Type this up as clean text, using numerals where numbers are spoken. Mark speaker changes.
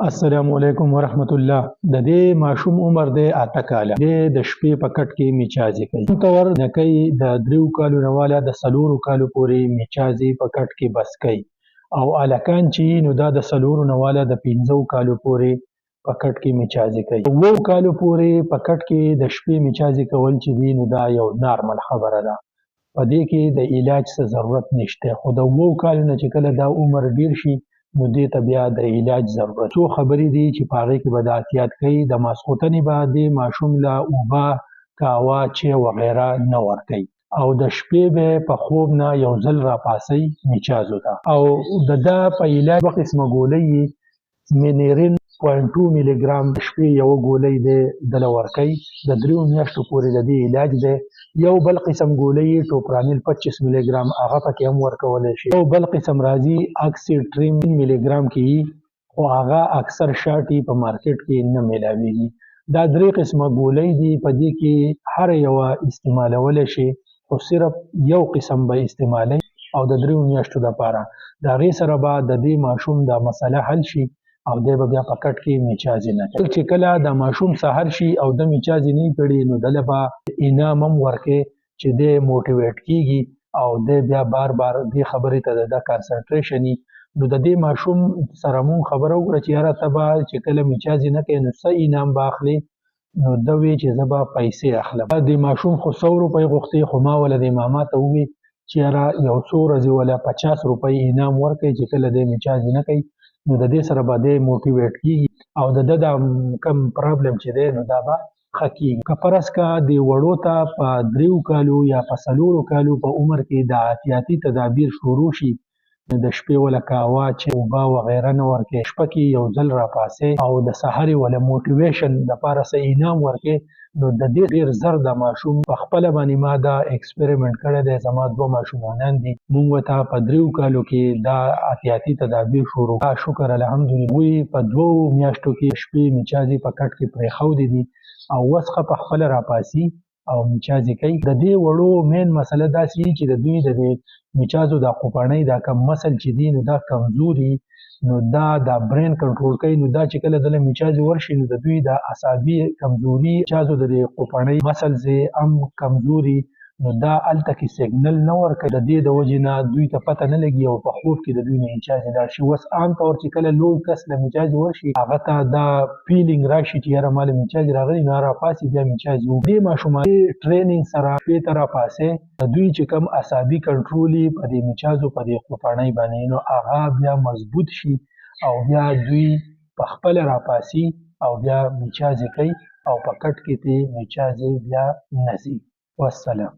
Speaker 1: السلام علیکم ورحمت الله. د دې ماشوم عمر دی 8 کاله. د شپې په کټ کې میچازې کوي. عموماً د کوي د 3 کالو نه والا د 4 کالو پورې میچازې په کټ کې بس کوي. او الکان چې نو دا د 4 نه والا د 15 کالو پورې په کټ کې میچازې کوي. 9 کالو پورې په کټ کې د شپې میچازې کول چې دی نو دا یو نارمل خبره ده. په دې کې د علاج څه ضرورت نشته. خو د 9 کالو نه چې کله دا عمر ډیر شي نو دې ته بیا د علاج ضرورت. څو خبرې دي چې په هغې کې به دا احتیاط کوي. د ماسخوتنې به د ماشوم له اوبه، قهوه، چای وغیره نه ورکوي. او د شپې به په خوب نه یو ځل راپاڅوي میچازو ته. او د ده په علاج دوه قسمه ګولۍ یې مینرین 0.2 ملي ګرام د شپې یوه ګولۍ دی دله ورکوي. د 3 میاشتو پورې د دې علاج دی. یو بل قسم ګولۍ یې ټوپرانیل 25 ملي ګرام هغه پکې هم ورکولی شي. یو بل قسم راځي اکسیټریم ملي ګرام کې وي، خو هغه اکثر شاټي په مارکیټ کې نه میلاویږي. دا 3 قسمه ګولۍ دي. په دې کې هر یوه استعمالولی شي، خو صرف یو قسم به استعمالوي او د 3 میاشتو دپاره. د هغې سره به د دې ماشوم دا مسله حل شي او دی به بیا په کټ کې میچازې نه کوي. چې کله د ماشوم سحر شي او د میچازې نه کړي نو دله به انعام هم ورکوي چې دی موټیویټ کیږي او دی بیا بار بار دې خبرې ته د کانسنټریشن وي. نو د دې ماشوم سره مونږ خبره وکړه چې یاره ته به چې کله میچازې نه کوي نو څه انعام به اخلې. نو ده وی چې زه به پیسې اخلم. د ماشوم خو 100 روپۍ غوښتې، خو ما وله د ماما ته ووی چې یاره یو څو ورځې وله 50 روپۍ انعام ورکوي چې کله دی میچازې نه کوي نو د دې سره به دی موټیویټ کیږي او د ده دا کم پرابلم چې دی نو دا به ښه کیږي. که فرض که د وړو ته په 3 کالو یا په 4 کالو په عمر کې د احتیاطي تدابیر شروع شي، د شپې وله قهوه، چای، اوبه وغیره نه ورکوي. شپه کې یو ځل راپاڅي او د سحر وله موټیویشن دپاره څه انعام ورکوي نو د دې ډېر زر د ماشوم په خپله باندې ما دا ایکسپریمنټ کړی دی. زما 2 ماشومانان دي. مونږ ورته په 3 کالو کې دا احتیاطي تدابیر شروع کړل. شکر الحمدلله هغوی په 2 میاشتو کې شپې میچازې په کټ کې پرېښودې دي او اوس ښه په خپله راپاڅي او میچازې کوي. د دې وړو مین مسله داسې وي چې د دوی د دې میچازو دا خوپنۍ دا کم مسل چې دي نو دا کمزوري، نو دا برین کنټرول کوي. نو دا چې کله دله میچازې ورشي نو د دوی د اعصابي کمزوري، میچازو د دې خوپنۍ مسلز هم کمزوري، نو دا هلته کې سیګنل نه ورکوي. د دې د وجې نه دوی ته پته نه لګي او په خوب کې د دوی نه میچازې لاړ شي. اوس عام طور چې کله لوی کس له میچازې ورشي هغه ته دا فیلینګ راشي چې یاره ما له میچازې راغلي نو راپاڅي بیا میچازې وکړي. دې ماشومان ټرینینګ سره شپې ته راپاڅي د دوی چې کوم اعصابي کنټرول یې په دې میچازو په دې خوپنۍ باندې نو هغه بیا مضبوط شي او بیا دوی په خپله راپاڅي او بیا میچازې کوي او په کټ کې ترې میچازې بیا نه ځي. والسلام.